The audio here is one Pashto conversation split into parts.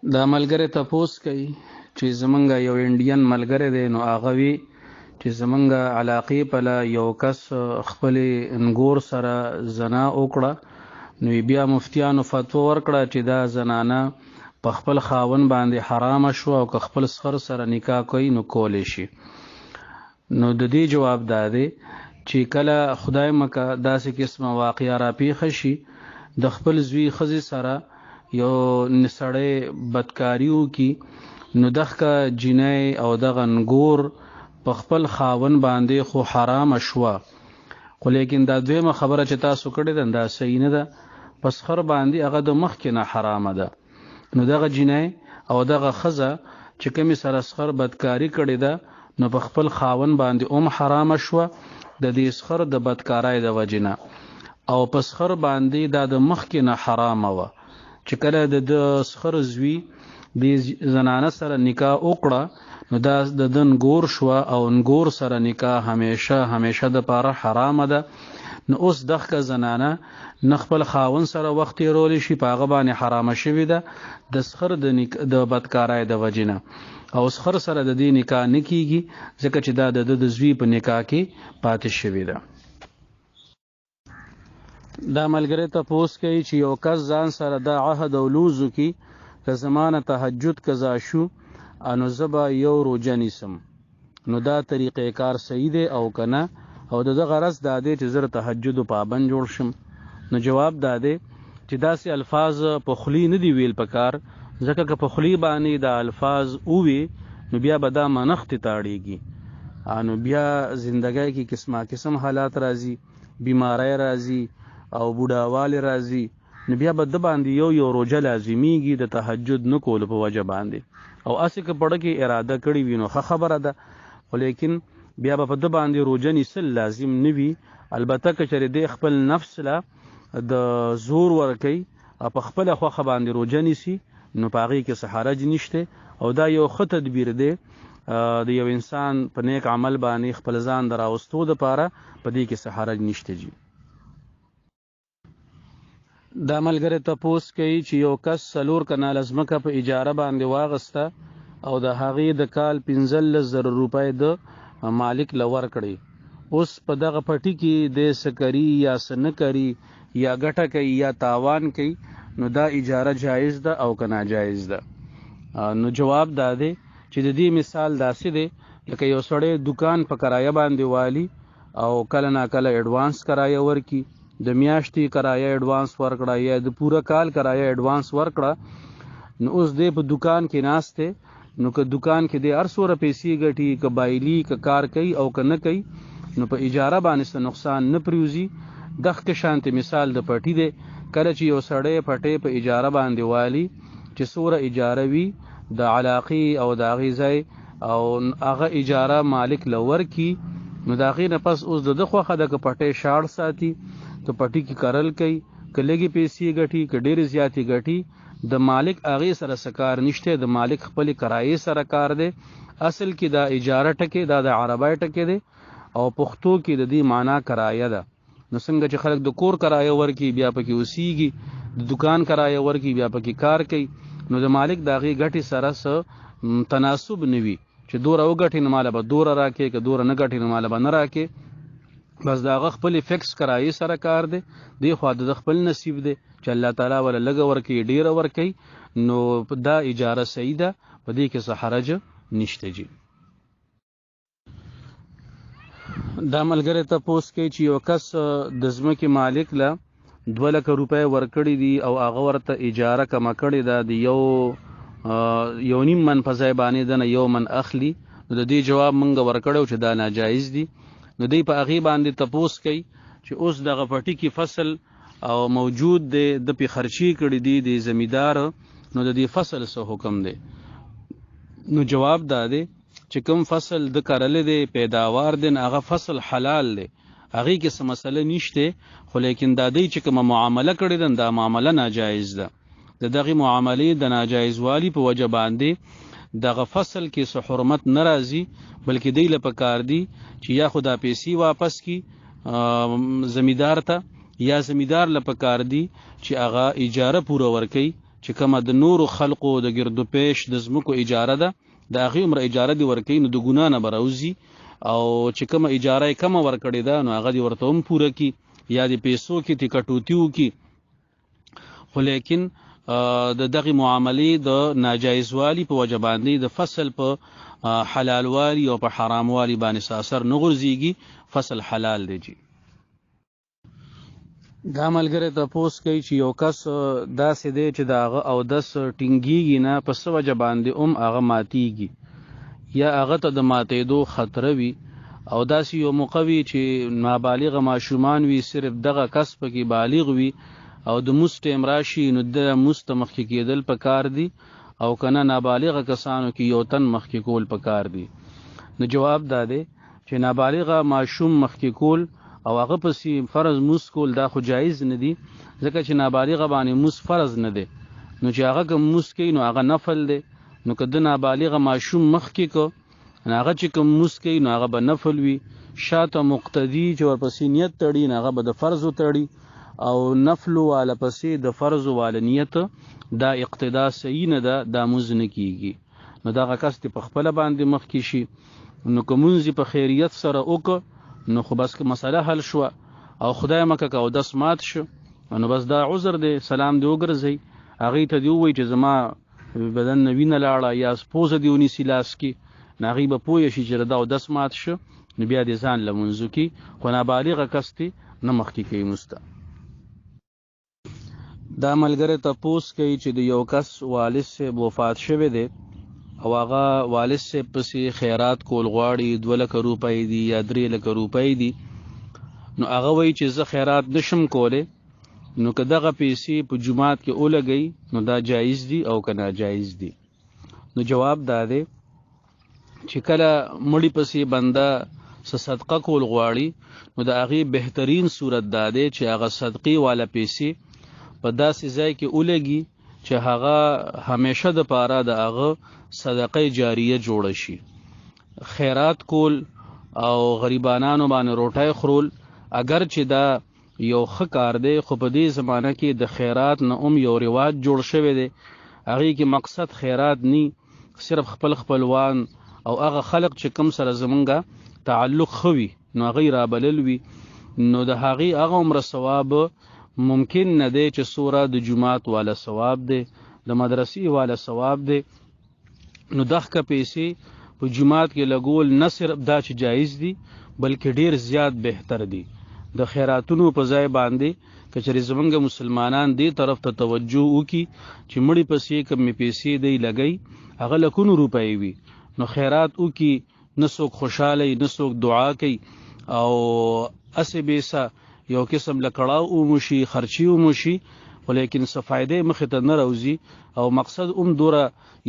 دا ملګری تپوس کوي چې زمونږ یو انډین ملګری دی، نو هغه وی چې زمونږ علاقې په یو کس خپل انګور سره زنا وکړه، نو بیا مفتیانو فتوا ورکړه چې دا زنانه په خپل خاون باندې حرام شو او که خپل سخر سره نکاح کوي نو کولی شي. نو د دې جواب دا دی چې کله خدای مکه داسې قسمه واقعه را پیښه شي د خپل زوی ښځې سره یو سړی بدکاریو کی، نو دغه جنۍ او دغه انګور په خپل خاون باندې خو حرام شوه، خو لیکن دا دویمه خبره چې تاسو کړې ده دا صحیح نه ده. پس خر باندې هغه د مخکې نه حرامه ده، نو دغه جنۍ او دغه ښځه چې کومې سره سخر بدکاری کړې ده نو په خپل خاون باندې حرامه شوه د دې سخر د بدکارۍ د وجې نه، او په سخر باندې دا د مخکې نه حرامه وه چې کله د سخر زوی د زنانه سره نکاح وکړه نو دا د انګور شوه او انګور سره نکاح همیشه د پاره حرامه ده. نو اوس دغه زنانه نه خپل خاون سره وخت تیرولی شي، په هغه باندې حرامه شوې ده د سخر د بدکارۍ د وجې نه، او سخر سره د دې نکاح نه کیږي ځکه چې دا د زوی په نکاح کې پاتې شوې ده. دا ملګری تپوس کوي چې یو کس ځان سره دا عهد او لوزو کی که زمانه تهجد قضا شو انو زبا یو روزه نیسم، نو دا طریقې کار صحیح دی او کنه، او دغه غرض دا دی چې زه تهجد پابند جوړ شم. نو جواب دا دی چې داسې الفاظ په خلی نه دی ویل پکار، ځکه که په خلی باندې دا الفاظ اووي نو بیا به دا منښت تاړیږي، نو بیا زندګۍ کې قسم حالات راځي، بیماری راځي او بوډاوالی راځي، نو بیا به د باندې یو روزه لازمیږي د تهجد نه کولو په وجه باندې، او اسې که پړه کې اراده کړې وي نو ښه خبره ده، خو لیکن بیا به په د باندې روزه نیسل لازم نه وي. البته که چېرې دی خپل نفس له د زور ورکوي او په خپله خوښه باندې روزه نیسي نو په هغې کې څه حرج نشته، او دا یو ښه تدبیر دی د یو انسان په نیک عمل باندې خپل ځان د راوستو دپاره، په دې کې څه حرج نشته جي. دا ملګری تپوس کوي چې یو کس 4 کناله ځمکه په اجاره باندې واغسته او د هغې د کال 15,000 روپۍ د مالک له ورکړې، اوس په دغه پټي کې د څه کوي یا څه نه کوي یا ګټه کوي یا تاوان کوي، نو دا اجاره جایز ده او که ناجایز ده. نو جواب دا دی چې د دې مثال داسې دی لکه یو سړی دکان په کرایه باندې والی او کله ناکله اډوانس کرایه ورکي، د میاشتې کرایه اډوانس ورکړه یا د پوره کال کرایه اډوانس ورکړه، نو اوس دی په دکان کې ناست دی، نو که دکان کې دی هر څومره پیسې ګټي، که بایلي که کار کوي او که نه کوي، نو په اجاره باندې څه نقصان نه پریوزي. دغه شانتې مثال د پټي دی، کله چې یو سړی پټی په اجاره باندې والی چې څومره اجاره وي د علاقې او د هغې ځای او هغه اجاره مالک له ورکي، نو د هغې نه پس اوس د ده خوښه ده که پټی شاړ ساتي، که پټي کې کرل کوي، که لږې پیسې ګټي که ډېرې زیاتې ګټي، د مالک هغې سره څه کار نشته، د مالک خپلې کرایې سره کار دی. اصل کې دا اجاره ټکې دا د عربی ټکې دی او پښتو کې د دې معنا کرایه ده. نو څنګه چې خلک د کور کرایه ورکي بیا پکې اوسیږي، د دکان کرایه ورکي بیا پکې کار کوي، نو د مالک د هغې ګټې سره څه تناسب نه وي چې دوره وګټي نو ماله به دوره راکې، که دوره نه ګټي نو ماله به نه راکې، بس د هغه خپلې فکس کرایې سره کار دی، دی خوا د خپل نصیب دی چې الله تعالی ولا لږه ورکوي ډېره ورکوي، نو دا اجاره صحیح ده، په دې کې څه حرج نشته جي. دا ملګری تپوس کوي چې یو کس د ځمکې مالک له 2 لکه روپۍ ورکړي دي او هغه ورته اجاره کمه کړې ده د یو نیم من په ځای باندې ده نه 1 من اخلي، نو د دې جواب موږ ورکړو چې دا ناجایز دي. نو دی په هغې باندې تپوس کوي چې اوس دغه پټي کې فصل او موجود دی، د پې خرچې کړي دي د زمیندار، نو د دې فصل څه حکم دی؟ نو جواب دا دی چې کوم فصل د کرلې دی پیداوار دی هغه فصل حلال دی، هغې کې څه مسله نشته، خو لیکن دا دی چې کومه معامله کړې ده دا معامله ناجایز ده، د دغې معاملې د ناجایزوالي په وجه باندې دغه فصل کې څه حرمت نه راځي، بلکې دی له پکار دی چې یا خو دا پیسې واپس کی زمیندار ته، یا زمیندار له پکار دی چې هغه اجاره پوره ورکوي چې کومه د نورو خلقو د ګردو پیش د ځمکو اجاره ده د هغې عمره اجاره دې ورکوي نو د ګناه نه به راوځي او چې کومه اجاره یې کمه ورکړې ده نو هغه دې ورته هم پوره کړي یا د پیسو کې دې کټوتي وکړي خو لیکن د دغې معاملې د ناجایزوالي په وجه باندې د فصل په حلالوالي او په حراموالي باندې اثر نه غورځېږي فصل حلال دی جی دا ملګری تپوس کوي چې یو کس داسې دی چې د هغه اودس ټینګېږي نه په څه وجه باندې هغه ماتېږي یا هغه ته د ماتېدو خطره وي او داسې یو موقع وي چې نابالغه ماشومان وي صرف دغه کس پکې بالغ وي او د مونځ ټیم راشي نو د مونځ ته مخکې کېدل پکار دي او که نه نابالغه کسانو کې یو تن مخکې کول پکار دي نو جواب دا دی چې نابالغه ماشوم مخکې کول او هغه پسې فرض مونځ کول دا خو جایز نه دي ځکه چې نابالغه باندې مونځ فرض نه دی نو چې هغه که مونځ کوي نو هغه نفل دی نو که د نابالغه ماشوم مخکې کو نو هغه چې کوم مونځ کوي نو هغه به نفل وي شاته مقتدي چې ورپسې نیت تړي نو هغه به د فرضو تړي او نفلو والا پسې د فرضو والا نیت دا اقتدا صحیح نه ده دا مونځ نه کیږي نو دغه کس دې په خپله باندې مخکې شي نو که مونځ په خیریت سره وکړه نو خو بس که مسله حل شوه او خدای مکه که اودس مات شو نو بس دا عذر دی سلام دې وګرځئ هغې ته دې ووایي چې زما بدن نه وینه لاړه یا پوزه دې ونیسي لاس کې نو هغې به پوه شي چې دا اودس مات شو نو بیا دې ځان لمونځ وکړي خو نابالغه کس دې نه مخکې کوي مونځ ته دا ملګری تپوس کوي چې د یو کس والد صاحب وفات شوی دی او هغه والد صاحب پسې خیرات کول غواړي 2 لکه روپۍ دي یا 3 لکه روپۍ دي نو هغه وایي چې زه خیرات نشم کولی نو که دغه پیسې په جومات کې ولګوي نو دا جایز دي او که ناجایز دي نو جواب دا دی چې کله مړي پسې بنده څه صدقه کول غواړي نو د هغې بهترین صورت دا دی چې هغه صدقې والا پیسې په داسې ځای کې ولګي چې هغه همیشه د پاره د هغه صدقه جاریه جوړه شي خیرات کول او غریبانانو باندې روټۍ خورول اگر چې دا یو ښه کار دی خو په دې زمانه کې د خیرات نه یو رواج جوړ شوی دی هغې کې مقصد خیرات نی صرف خپلوان او هغه خلق چې کم سره زمونږه تعلق ښه وي نو هغې رابلل وي نو د هغې هغه عمره ثواب ممکن نه دی چې څومره د جومات والا ثواب دی د مدرسې والا ثواب دی نو دغه پیسې په جومات کې لګول نه صرف دا چې جایز دي بلکې ډیر زیات بهتر دي د خیراتونو په ځای باندې که چېرې زمونږ مسلمانان دې طرف ته توجه وکړي چې مړي پسې کمې پیسې دی لګوي هغه لکونو روپۍ وي نو خیرات وکړي نه څوک خوشحاله نه څوک دعا کوي او اسې بیسه یو قسم لکړاو وموشي خرچي وموشي خو لیکن څه فایدې مخې ته نه راوځي او مقصد دوره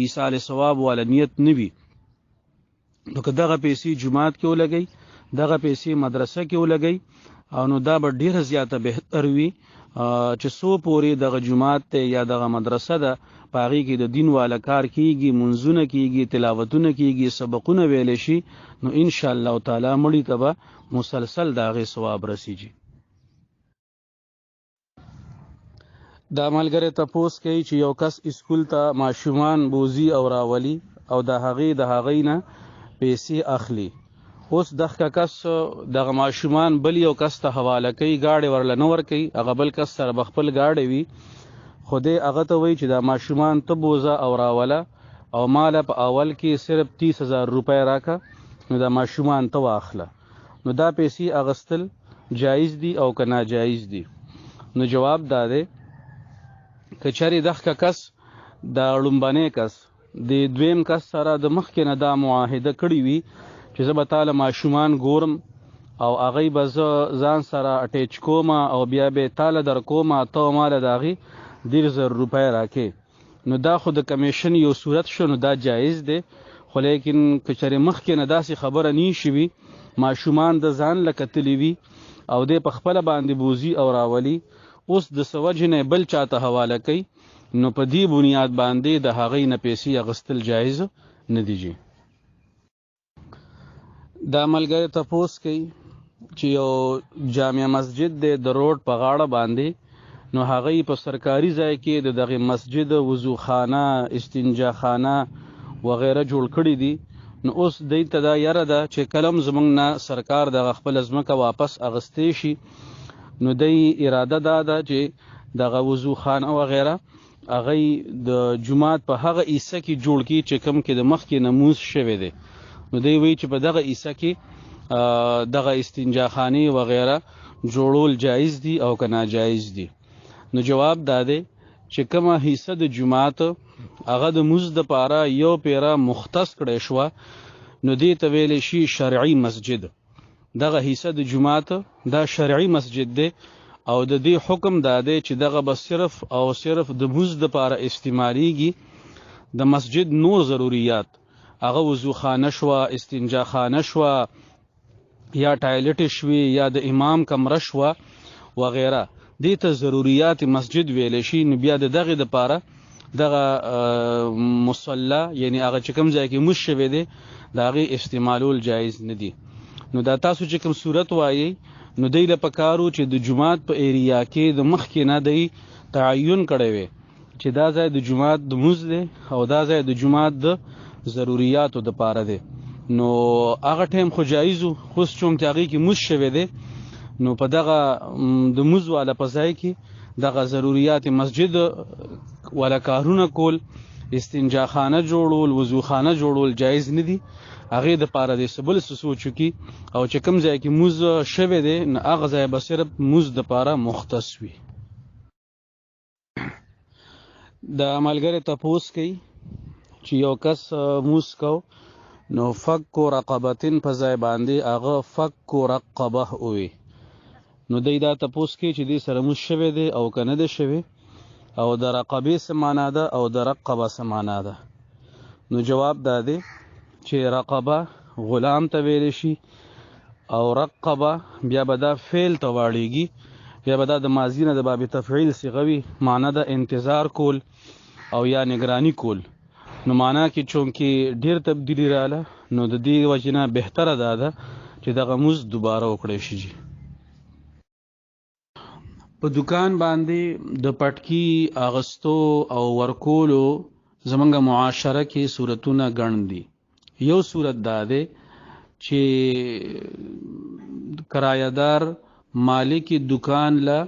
ایصال ثواب والا نیت نه وي نو که دغه پیسې جومات کې ولګئ دغه پیسې مدرسه کې ولګئ او نو دا به ډیره زیاته بهتر وي چې څو پورې دغه جومات ته یا دغه مدرسه ده په هغې کې د دین والا کار کیږي منځونه کیږي تلاوتونه کیږي سبقونه ویلی شي نو انشاءالله تعالی مړي ته به مسلسل د هغې ثواب رسیږي دا ملګری تپوس کوي چې یو کس اسکول ته ماشومان بوزي او راولي او د هغې نه پیسې اخلي اوس دغه کس دغه ماشومان بل یو کس ته حواله کوي گاډي ورله نه ورکوي هغه بل کس سره به خپل گاډي وي خو دی هغه ته وایي چې دا ماشومان ته بوزه او راوله او ماله په اول کې صرف 30,000 روپۍ راکه نو دا ماشومان ته واخله نو دا پیسې اغستل جایز دي او که ناجایز دي نو جواب دا دی که چېرې دغه کس د لومبنی کس د دویم کس سره د مخکې نه دا معاهده کړې وي چې زه به تاله ماشومان ګورم او هغې به زه ځان سره اټیچ کوم او بیا به تاله در کوم ته ماله د هغې 10,000 روپۍ راکې نو دا خو د کمیشن یو صورت شو نو دا جایز دی خو لیکن که چېرې مخکې نه داسې خبره نه شوي ماشومان د ځان له کتلي وي او دی په خپله باندې بوزي او راولي اوس د څه وجې نه بل چاته حواله کوي نو په دې بنیاد باندې د هغې نه پیسې اخیستل جایز نه دي جي دا ملګری تپوس کوي چې یو جامع مسجد دی د روډ په غاړه باندې نو هغه په سرکاري ځای کې د دغه مسجد وضو خانه استنجا خانه وغیره جوړ کړی دي نو اوس دې ته دا یره ده چې کلم زمونږ نه سرکار د خپل ځمکه واپس اغستې شي نو دې اراده ده چې دغه وضو خانه وغیره هغه د جمعات په هغه عیسه کې جوړ کی چې کم کې د مخ کې نموز شوی دی نو دی وی چې په دغه عیسه کې دغه استنجا خانه وغیره جوړول جایز دي او که ناجایز دي نو جواب داده چې کومه حصہ د جمعات هغه د موز د پاره یو پیرا مختص کړي شو نو دې ته ویل شي شرعي مسجد دغه حصہ د جمعات دا شرعي مسجد دی او د دې حکم داده چې دغه بس صرف او صرف د موز د پاره استعماليږي د مسجد نور ضرورت هغه وضو خانه شو استنجا خانه شو یا ټایلټ شوي یا د امام کمره شو وغیره دې ته ضرورت مسجد ویل شي نو بیا دغه د پاره دغه مصلا یعنی هغه چې کوم ځای کې مشوي دي دغه استعمالول جایز نه دي نو دا تاسو چې کوم صورت وایي نو دی له پکارو چې د جمعات په ایریا کې د مخ کې نه دی تعین کړی وي چې دا ځای د جمعات د موز دی او دا ځای د جمعات د ضرورتو د پاره دی نو هغه ټیم خو جایزو خو چون چې هغه کې موز شوی دی نو په دغه د موز والا په ځای کې دغه ضرورت مسجد ولا کارونه کول استنجا خانه جوړول وضو خانه جوړول جایز نه دي هغه د پاره د سبل سوچو کی او چې کوم ځای کې موز شوه دی نه هغه ځای به صرف موز د پاره مختص وي د عملګری تپوس کوي چې یو کس موز کو نو فک رقبتن په ځای باندې هغه فک رقبه وي نو دا تپوس کوي چې دې سره موز شوه دی او کنه ده شوه او د رقبه سمانا ده او د رقبه سمانا ده نو جواب داده چې رقبه غلام ته ویل شي او رقبه بیا به دا فعل ته واړیږي بیا به دا د ماضی نه د باب تفعیل صيغوي معنی د انتظار کول او یا نگرانی کول نو معنا کې چونکی ډیر تبدیلی رااله نو د دې وجنه بهتره ده چې دغه موز دوباره وکړی شي په دکان باندې د پټکی اغستو او ورکولو زمونږ معاشره کې صورتونه ګڼ دي یو صورت داده چې کرایدار مالک دکان لا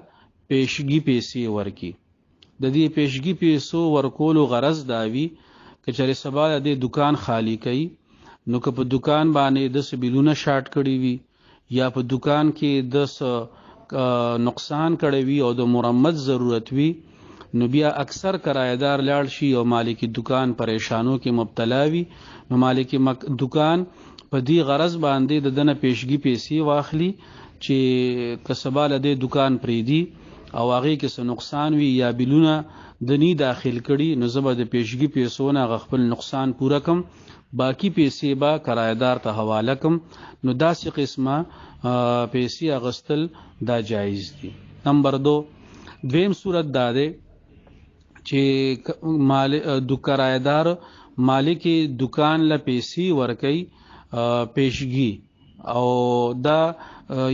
پیشگی پیسې ورکی د دې پیشگی پیسو ورکولو غرض داوی چې چېرې سبا د دکان خالی کړي نو که په دکان باندې د سبیلونه شارټ کړي وي یا په دکان کې د نقصان کړي وي او د مرمت ضرورت وي نو بیا اکثر کرایدار لاړ شي او مالک دکان پریشانو کې مبتلا وي نو مالک دکان په دې غرض باندې د دنه پیشگی پیسې واخلي چې کسبه له دې دکان پریدي او هغه کې څه نقصان وي یا بلونه دني داخل کړي نو زبر د پیشگی پیسو نه خپل نقصان پورا کم باقی پیسې با کرایدار ته حواله کم نو داسې قسمه پیسې اغستل دا جایز دي نمبر 2 دویم صورت داده چې کرایدار مالک دکان له پیسې ورکي پیشگی او دا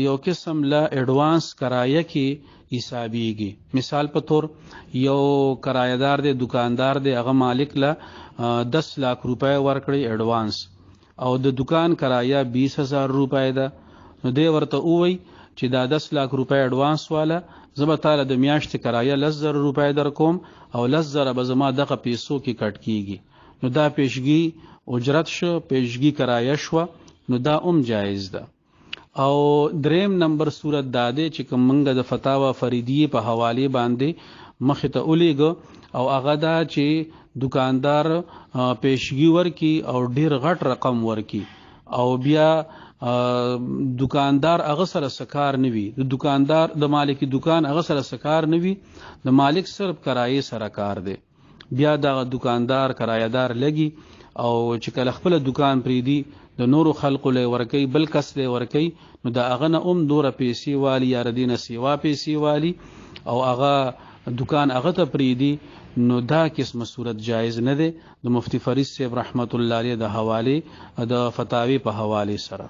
یو قسم لا ایڈوانس کرایه کې حسابيږي مثال په تور یو کرایدار دی دکاندار دی هغه مالک لا 10 लाख रुपए ورکړي ایڈوانس او د دکان کرایه 20000 روپے ده نو دی ورته وای چې دا 10 लाख रुपए ایڈوانس والا زما تعالی د میاشتې کرایه 10000 روپے در کوم او 10000 به زما دغه پیسو کې کټ کیږي نو دا پیشگی اجرت شو پیشگی کرایه شو نو دا جایز ده او دریم نمبر صورت داده چې کومنګ د فتاوا فریدیه په حواله باندې مخه ته اولیګو او هغه دا چې دکاندار پیشگی ورکی او ډیر غټ رقم ورکی او بیا دکاندار هغه سره سکار نوي د دکاندار د مالک دکان هغه سره سکار نوي د مالک صرف کرایه سره کار دی بیا دا دکاندار کرایدار لګي او چې کله خپل دکان پریدي د نورو خلقو له ورکی بل کس له ورکی نو دا هغه نه دوره پیسې والی یا ردینه سیوا پیسې والی او هغه دکان هغه ته پریدي نو دا قسمه صورت جایز نه ده د مفتی فرید صاحب رحمت الله علیه د حواله د فتاوی په حواله سره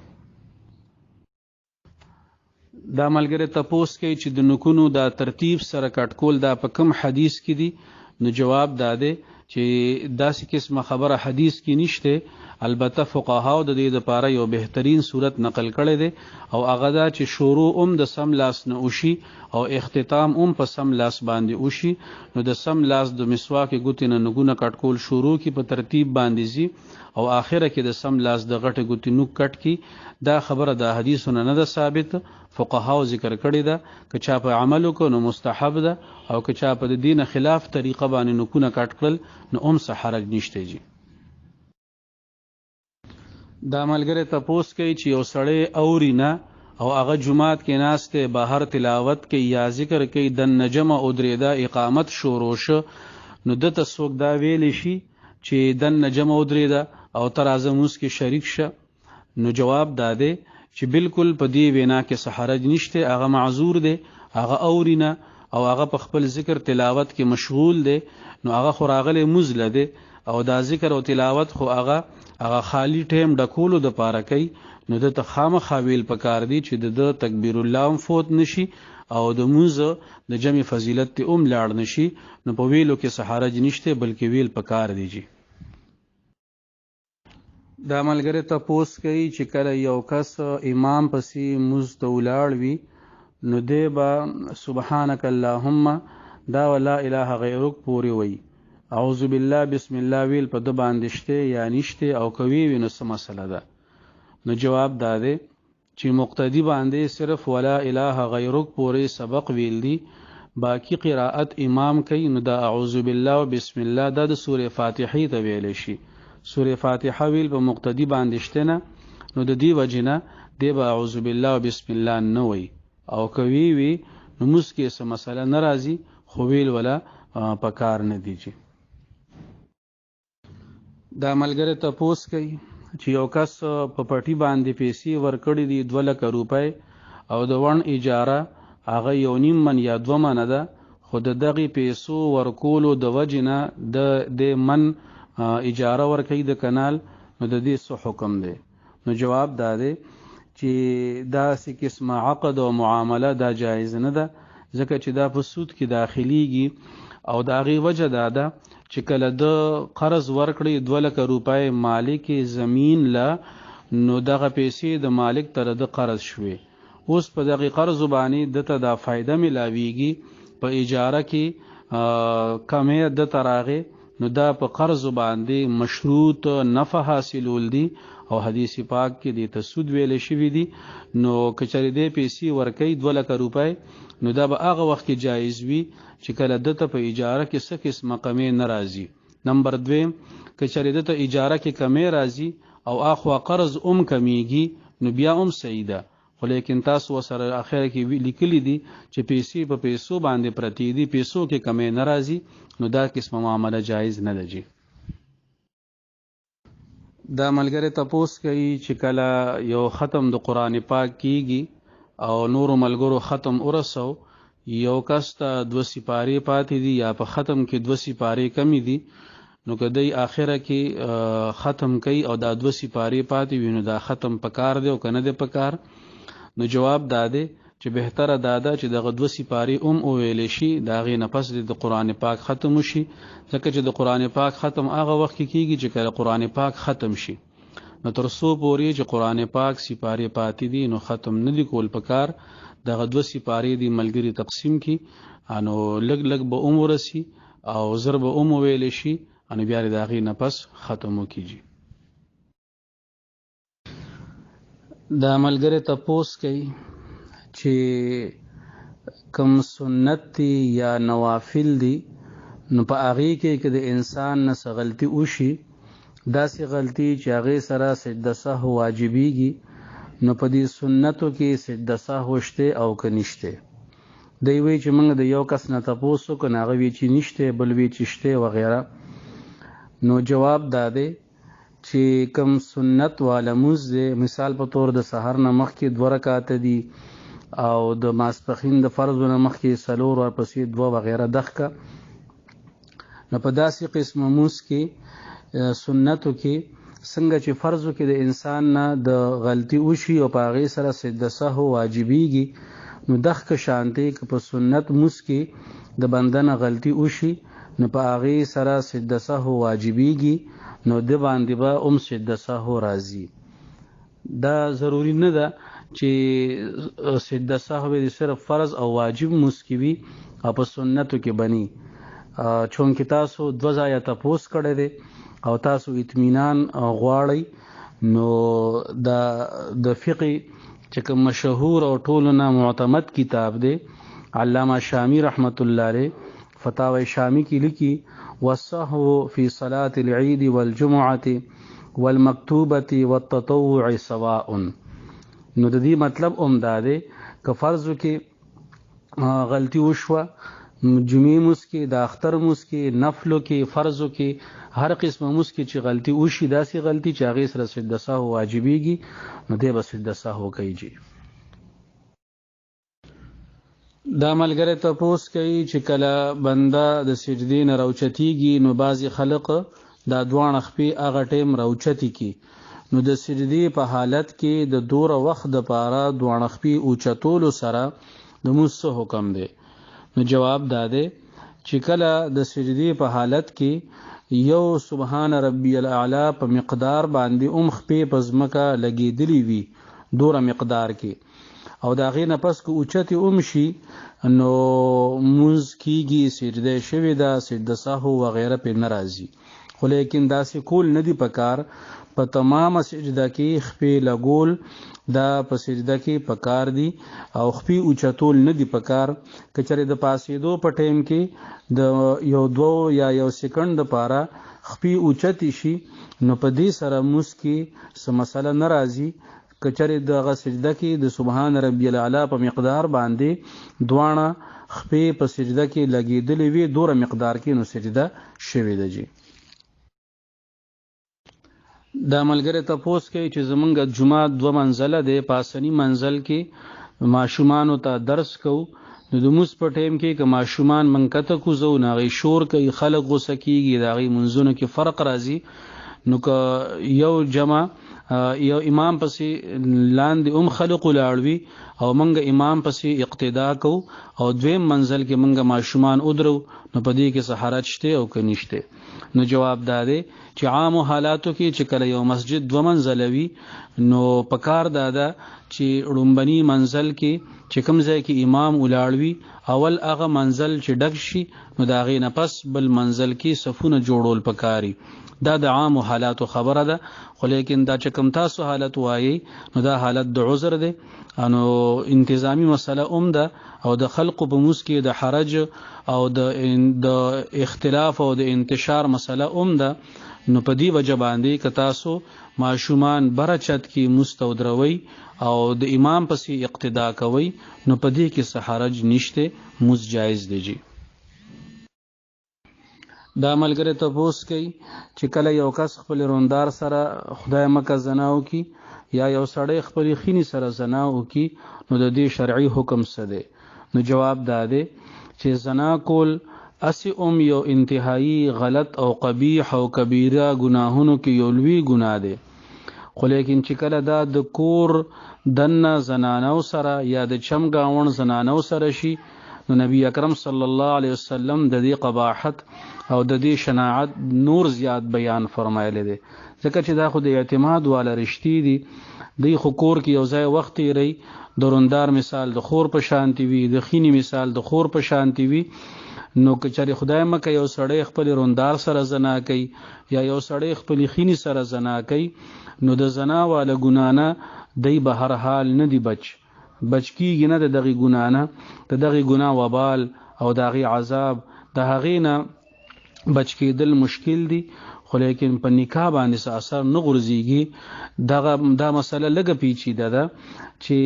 دا ملګری تپوس کوي چې د نکونو دا ترتیب سره کټکول دا په کوم حدیث کې دي؟ نو جواب دا دی چې داسې قسمه خبره حدیث کې نشته، البته فقهاو د دې لپاره یو بهترین صورت نقل کړی دی او هغه دا چې شروع د سم لاس نه وشي او اختتام په سم لاس باندې وشي. نو د سم لاس د مسواک ګوتې نه نګونه کټکول شروع کی په ترتیب باندې زی او آخره کې د سم لاس د غټه ګوتې نو کټ کی. دا خبره د حدیثونو نه ده ثابت، فقهاو ذکر کړی ده که چا په عمل وکړو نو مستحب ده، او که چا په دین خلاف طریقه باندې نکونه کټ کړل نو څه حرج نشته. جی دا ملګری تپوس کوي چې یو سړی اوري نه او هغه جمعات کې ناسته بهر تلاوت کوي یا ذکر کوي د نجم او درېدا اقامت شروع شو، نو دته څوک دا ویل شي چې د نجم او درېدا او تر اعظموس کې شریک شه؟ نو جواب دا دی چې بالکل په دې وینا کې څه حرج نشته، هغه معذور دی، هغه اوري نه او هغه په خپل ذکر تلاوت کې مشغول دی، نو هغه خو راغلی مزله دی او دا ذکر او تلاوت خو هغه خالی ټیم ډکولو د پاره کوي، نو د خامخا ویل پکار دی چې د تکبیر الله هم فوت نشي او د موزه د جمع فضیلت ته لاړ نشي، نو په ویلو کې څه حرج نشته بلکې ویل پکار دی. جی دا ملګری تپوس کوي چې کله یو کس امام پسې موز ته ولاړ وي نو دی به سبحانک اللهم دا ولا اله غیرک پوری وي، اعوذ بالله بسم الله ویل په د باندې شته یا نشته او کوي وینو څه مسله ده؟ نو جواب دا دی چې مقتدی باندې صرف ولا اله غیرک پوری سبق ویل دی، باقی قراءت امام کوي، نو دا اعوذ بالله و بسم الله دا د سوره فاتحه ته ویل شي. سوره فاتحه ویل په مقتدی باندې شته نه، نو د دې وجنه دی به اعوذ بالله و بسم الله نه وي او کوي وی نو مسکه څه مسله ناراضي خو ویل ولا پکار نه دیږي. دا ملګری تپوس کوي چې یو کس په پټی باندې پیسې ورکړي دي 2 لک روپۍ او د ون اجاره هغه 1.5 من یا 2 من ده، خو د دغه پیسو ورکولو د وجنه د من اجاره ورکړي د کانال، نو د دې څه حکم دی؟ نو جواب دا دی چې دا سې قسمه عقد او معامله دا جایز نه ده، ځکه چې دا په سود کې داخليږي او دا غي وجه دا ده چې کله د قرض ورکړي 2 لک روپۍ مالک زمین لا، نو دغه پیسې د مالک تر د قرض شوي، اوس په دغه قرض باندې دته دا فائدہ ملاويږي په اجاره کې کمه د تراغه، نو دا په قرض باندې مشروط نفع حاصلول دي او حدیث پاک کې د تسود ویل شوی دي. نو کچری دې پیسې ورکې 2 لک روپۍ، نو دا به هغه وخت کې جایز وي چې کله دته په اجاره کې څه قسمه کمې ناراضي. نمبر 2 کچری دته اجاره کې کمې راځي او اخوا قرض کمیږي نو بیا صحیح ده، خو لیکن تاسو سره اخر کې لیکلي دي چې پیسې په پیسو باندې پرتی دي، پیسو کې کمې ناراضي، نو دا قسمه معامله جایز نه ده. جی دا ملګری تپوس کوي چې کله یو ختم د قران پاک کیږي او نور ملګرو ختم ورسو، یو کس ته 2 سپاره پاتې دي یا په ختم کې 2 سپاره کمی دي، نو کدی اخره کې ختم کوي او دا 2 سپاره پاتې وینو دا ختم پکار دی او کنه دی پکار؟ نو جواب دا دی چې بهتره دادا چې دغه 2 سپاره ویل شي، دا غي نفس د قران پاک ختم شي، ځکه چې د قران پاک ختم هغه وخت کیږي چې کله قران پاک ختم شي، نو تر څو پورې چې قران پاک سپاره پاتې دي نو ختم نه دی کول پکار، دغه 2 سپاره دی ملګری تقسیم کی، انو لګ لګ به ورسي او ضرب ویل شي، انو بیا د غي نفس ختم کیږي. دا ملګری تپوس کوي چې کوم سنت دي یا نوافل دي، نو په هغه کې د انسان نه غلطي وشي، داسې غلطي چې هغه سره سجده سهو واجبېږي، نو په دې سنتو کې سجده سهو شته او کنيشته. دی وی چې موږ د یو کس نه تاسو کو نه غوي چې نشته بل وی چې شته وغیرہ، نو جواب دا دی چې کوم سنت والا موز مثال په تور د سحر نه مخکې 2 رکعات دي او د ماسپخین د فرض نه مخکې 4 ورپسې 2 وغیرہ دغه، نو په داسې قسم موس کې سنتو کې څنګه چې فرضو کې د انسان نه د غلطي وشي او په هغې سره سجد سهو واجبېږي، نو دغه شانتې که په سنت مونځ کې د بنده نه غلطي وشي نو په هغې سره سجد سهو واجبېږي، نو د باندې به هم سجد سهو راځي. دا ضروري نه ده چې سجد سهو د صرف فرض او واجب مونځ کې وي او په سنتو کې بني. چونکې تاسو 2 ځایه تپوس کړی دی او تاسو اطمینان غواړئ، نو د فقه چې کوم مشهور او ټولو نه معتمد کتاب دی، علامه شامی رحمت الله علیه فتاوی شامی کې لیکي والسهو فی صلاة العید والجمعة والمکتوبة والتطوع سواء. نو د دې مطلب هم دا دی که فرضو کې غلطي وشوه، جمعې مونځ کې، د اختر مونځ کې، نفلو کې، فرضو کې، هر قسمه مونځ کې چې غلطي وشي، داسې غلطي چې هغې سره سجد سهو واجبېږي، نو دی به سجد سهو کوي. دا ملګری تپوس کوي چې کله بنده د سجدې نه راوچتېږي نو بعضې خلق دا دواړه خپې هغه ټیم راوچتې کي، نو د سجدې په حالت کې د دوره وخت دپاره دواړه خپې اوچتولو سره د مونځ څه حکم دی؟ نو جواب دا دی چې کله د سجدې په حالت کې یو سبحان ربی الاعلی په مقدار باندې خپې په ځمکه لګېدلې وي دوره مقدار کې، او د هغې نه پس که اوچتې شي نو مونځ کېږي، سجده شوې ده، سجده سهو وغیره پرې نه راځي. خو لیکن داسې کول نه دي پکار، په تمامه سجده کې خپې لګول دا په سجده کې پکار دي او خپې اوچتول نه دي پکار. که چېرې د پاسېدو په ټیم کې د 1-2 یا 1 سکنډ دپاره خپې اوچتې شي نو په دې سره مونځ کې څه مسله نه راځي. که چېرې دغه سجده کې د سبحان ربی الاعلی په مقدار باندې دواړه خپې په سجده کې لګېدلې وي دوره مقدار کې، نو سجده شوې ده. دا ملګری تپوس کوي چې زمونږ جمعه 2 منزله دی، پاسني منزل کې ماشومانو ته درس کوو، نو د مونځ په ټیم کې که ماشومان موږ کته کوزو نو هغې شور کوي، خلک غوسه کېږي، د هغې منځونو کې فرق راځي. نو که یو جمع یو امام پسې لاندې خلق ولاړ وي او موږ امام پسې اقتدا کوو او دویم منزل کې موږ ماشومان ودرو، نو په دې کې څه حرج شته او که نشته؟ نو جواب دا دی چې عامو حالاتو کې چې کله یو مسجد 2 منزله وي نو پکار دا ده چې ړومبني منزل کې چې کوم ځای کې امام ولاړ وي اول هغه منزل چې ډک شي نو د هغې نه پس بل منزل کې صفونه جوړول پکاري. دا د عامو حالاتو خبره ده، خو لیکن دا چې کوم تاسو حالت وایي نو دا حالت د عذر دی، نو انتظامی مسله ده او د خلقو په مونځ کې د حرج او د اختلاف او د انتشار مسله ده. نو په دې وجه باندې که تاسو ماشومان بره چت کې مونځ ته ودروئ او د امام پسې اقتدا کوئ نو په دې کې څه حرج نشته، مونځ جایز دی. دا ملګری تپوس کوي چې کله یو کس خپل روندار سره خدای مکه زنا وکړي یا یو سړی خپلې خینې سره زنا وکړي نو د دې شرعي حکم څه دی؟ نو جواب دا دی چې زنا کول اسی یو انتهایی غلط او قبیح او کبیره گناهونو کې یو لوی ګناه دی. خو لیکن چې کله دا د کور دنه زنانو سره یا د چمګاون زنانو سره شي نو نبی اکرم صلی الله علیه وسلم د دې قباحت او د دې شناعت نور زیات بیان فرمایلی دی، ځکه چې دا خو د اعتماد والا رشتې دي. دی خو کور کې یو ځای وخت تیری، د روندار مثال د خور په شانتي وي، د خینې مثال د خور په شانتي وي. نو که چېرې خدای مکه یو سړی خپل روندار سره زنا کوي یا یو سړی خپل خینې سره زنا کوي نو د زنا والا ګناه نه دی به هر حال نه دی بچ کېږي، نه د دغې ګناه نه، د دغې ګناه وبال او د هغې عذاب د هغې نه بچ کېدل مشکل دي. خو لیکن په نکاح باندې څه اثر نه غورځېږي. دا مسله لږه پیچیده ده چې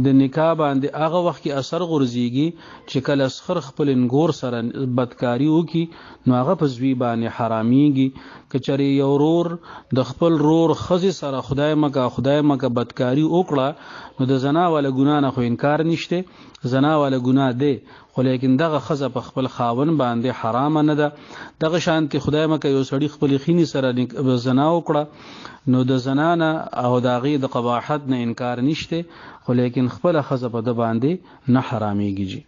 د نکاح باندې هغه وخت کې اثر غورځېږي چې کله سخر خپل انګور سره بدکاري وکړي نو هغه په زوی باندې حرامېږي. که چېرې یو رور د خپل رور ښځې سره خدای مکه بدکاري وکړه نو د زنا والا ګناه نه خو انکار نشته، زنا والا ګناه دی، خو لیکن دغه خزه په خپل خاون باندې حرام نه ده. دغه شانتي خدای مکه یو سړی خپل خینی سره زنا وکړه نو د زنا نه او د هغې د قباحت نه انکار نشته، خو لیکن خپل خزه په ده باندې نه حرامېږي.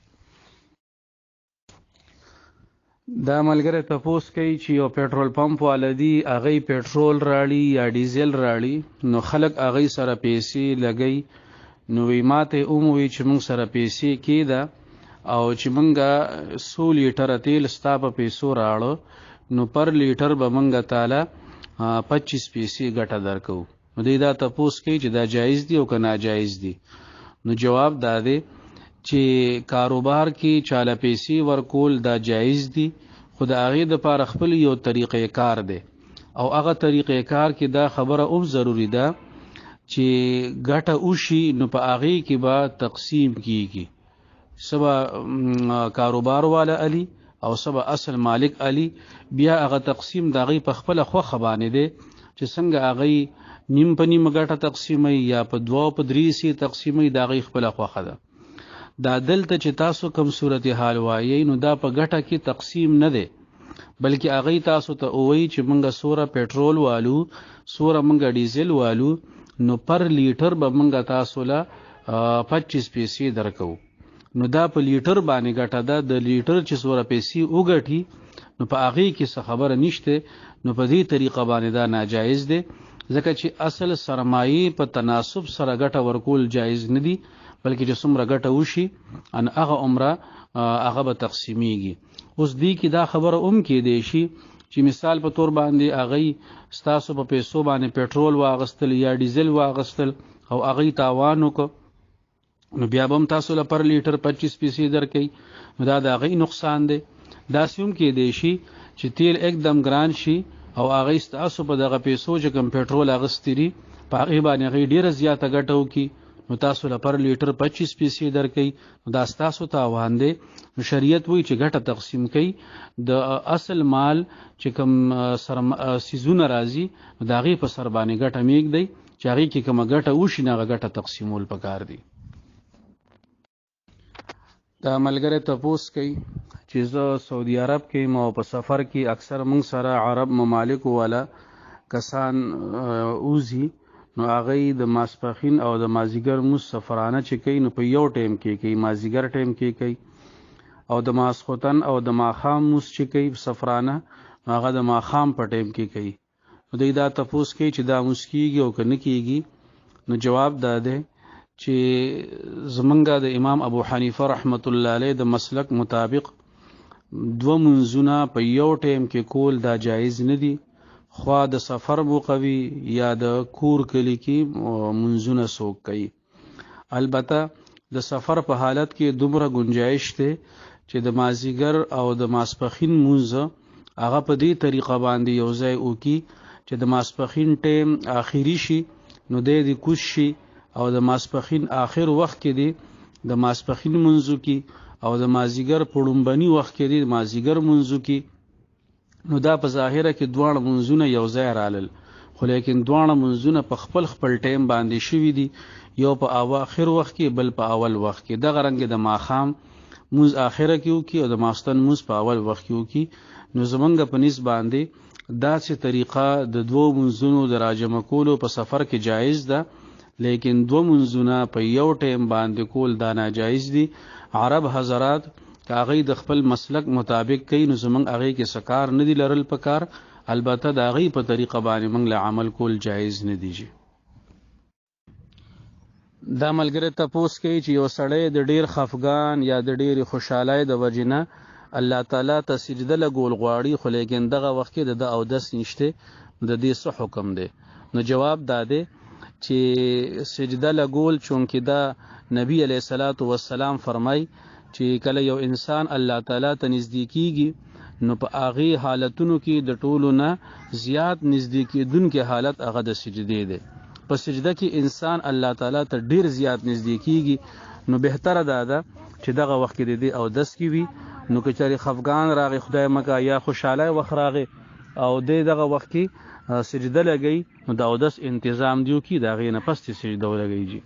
دا ملګری تپوس کوي چې یو پېټرول پمپ والدي هغې پېټرول راړي یا ډیزل راړي نو خلک هغې سره پیسې لګوي، نو وی ماته وموي چې موږ سره پیسې کېده او چې موږ 100 لیټره تیل ستا په پیسو راړو نو پر لیټر به موږ تعالی 25 پیسې ګټه درکو. نو دوی دا تپوس کوي چې دا جایز دي او که ناجایز دي. نو جواب دا دی چې کاروبار کې چاله پیسې ورکول دا جایز دي، خو د هغې دپاره خپل یو طریقې کار دی او هغه طریقې کار کې دا خبره هم ضروري ده چې ګټه وشي نو په هغې کې به تقسیم کیږي، سبا کاروبار والا علی او سبا اصل مالک علی، بیا هغه تقسیم د هغې په خپله خوښه باندې دی چې څنګه هغې نیم په نیمه ګټه تقسیموي یا په 2 په 3 سي تقسیموي، د هغې خپله خوښه ده. دا دلته چې تاسو کوم صورتحال وایئ نو دا په ګټه کې تقسیم نه دی، بلکې هغې تاسو ته ووایي چې موږ سوره پېټرول والو سوره موږ ډیزل والو نو پر لیټر به موږ تاسو له 25 پیسې درکو. نو دا په لیټر باندې ګټه ده، د لیټر چې سوره پیسې وګټي نو په هغې کې څه خبره نشته، نو په دې طریقه باندې دا ناجایز دی، ځکه چې اصل سرمایې په تناسب سره ګټه ورکول جایز نه دي، بلکې چې څومره ګټه وشي ان هغه عمره هغه به تقسیمیږي. اوس دې کې دا خبره کېدی شي چې مثال په طور باندې هغې ستاسو په پیسو باندې پېټرول واغستل یا ډیزل واغستل او هغې تاوان وکړه نو بیا به هم تاسو له پر لیټر 25 پیسې درکوي، نو دا د هغې نقصان دی. داسې هم کېدی شي چې تیل एकदम ګران شي او هغې ستاسو په دغه پیسو چې کوم پېټرول اغوستی دي په هغې باندې هغې ډېره زیاته ګټه وکړي نو تاسو له پر لیټر 25 پیسې درکوي، نو دا ستاسو تاوان دی. نو شریعت وایي چې ګټه تقسیم کوي، د اصل مال چې کوم سیزونه راځي نو د هغې په سر باندې ګټه میږدئ چې هغې کې کومه ګټه وشي نو هغه ګټه تقسیمول پکار دي. دا ملګری تپوس کوي چې زه سعودي عرب کې یم او په سفر کې اکثر موږ سره عرب ممالکو والا کسان اوزي نو هغې د ماسپښین او د مازدیګر لمونځ سفرانه چې کوي نو په یو ټایم کې کوي، مازدیګر ټایم کې کوي، او د ماسخوتن او د ماښام لمونځ چې کوي سفرانه نو هغه د ماښام په ټایم کې کوي. نو دوی دا تپوس کوي چې دا لمونځ کېږي او که نه کېږي. نو جواب دا دی چې زمونږ د امام ابو حنیفه رحمت الله علیه د مسلک مطابق 2 منځونه په یو ټایم کې کول دا جایز نه دي، خوا د سفر موقوي یا د کور کلی کې منځونه څوک کوي. البته د سفر په حالت کې دومره گنجائش دی چې د مازدیګر او د ماسپښین لمونځ هغه په دې طریقه باندې یو ځای وکړي چې د ماسپښین ټایم آخري شي نو دی د کوز شي او د ماسپښین آخر وخت کې دی د ماسپښین لمونځو کې او د مازدیګر په لومبني وخت کې دی د مازدیګر لمونځو کې، نو دا په ظاهره کې دواړه منځونه یو ځای رالل، خو لیکن دواړه منځونه په خپل ټایم باندې شوي دي، یو په اواخر وخت کې بل په اول وخت کې. دغه رنګ د ماښام مونځ آخره کې وکړي او د ماخستن مونځ په اول وخت کې وکړي. نو زمونږ په نسبت باندې داسې طریقه د 2 منځونو د راجمع کولو په سفر کې جایز ده، لیکن 2 منځونه په یو ټایم باندې کول دا ناجایز دي. عرب حضرات که هغې د خپل مسلک مطابق کوي نو زمونږ هغې کې سکار نه دي لرل پکار، البته د هغې په طریقه باندې موږ له عمل کول جایز نه دي. دا ملګری تپوس کوي چې یو سړی د ډېر خفګان یا د ډېرې خوشحالۍ د وجې نه الله تعالی ته سجده لګول غواړي، خو لیکن دغه وخت کې د اودس نشته، د دې څه حکم دی؟ نو جواب دا دی چې سجده لګول چونکې دا نبی علیه الصلاة والسلام فرمای چې کله یو انسان الله تعالی ته نږدې کیږي نو په هغې حالتونو کې د ټولو نه زیات نږدې کېدونکې حالت هغه د سجدې دی. په سجده کې انسان الله تعالی ته ډیر زیات نږدې کیږي، نو بهتره دا ده چې دغه وخت کې د دې اودس کې وي. نو که چېرې خفګان راغی خدای مکه یا خوشحالی وخت راغی او دغه وخت کې سجده لګوي نو د اودس انتظام دیو کې د هغې نه پس سجده ولګوي.